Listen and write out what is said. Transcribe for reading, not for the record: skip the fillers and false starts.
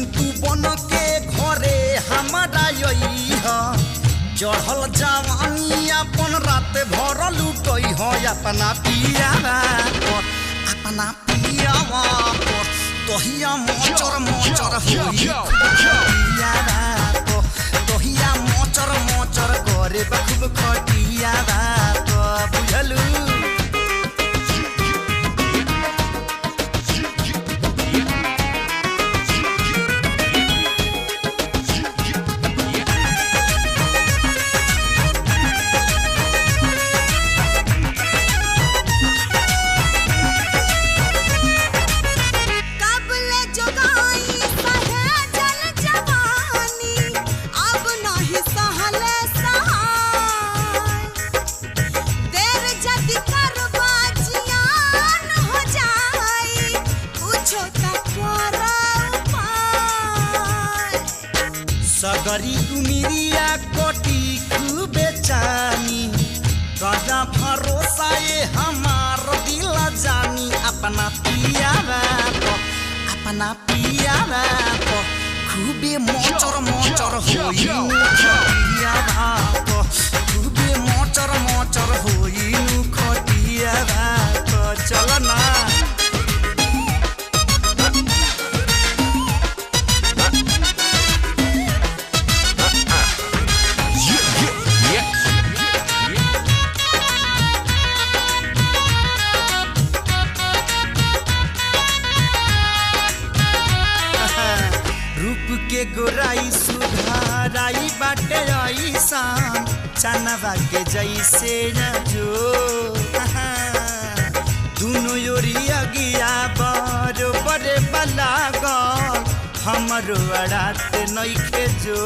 पिंटू बन के घरे हमारा चढ़ल जवानी अपन रात भर लुटई हो अपना पियावा तोहिया मोचर मोचर होई पियावा तोहिया मोचर मोचर करे खूब खटियावा तो बुझलू सगरी उमिरिया कोटी खूबे चानी कदा भरोसा ये हमार दिल जानी अपना पियावा तो खूबे मोचर मोचर होई खटियावा तो खूबे मोचर मोचर होई खटियावा तो चल ना के गोराई सुधाराई बाटे ऐसा चनवा के जैसे जो दोनों ओरिया गया बरोबर बलाग हमरो अड़ाते नइखे जो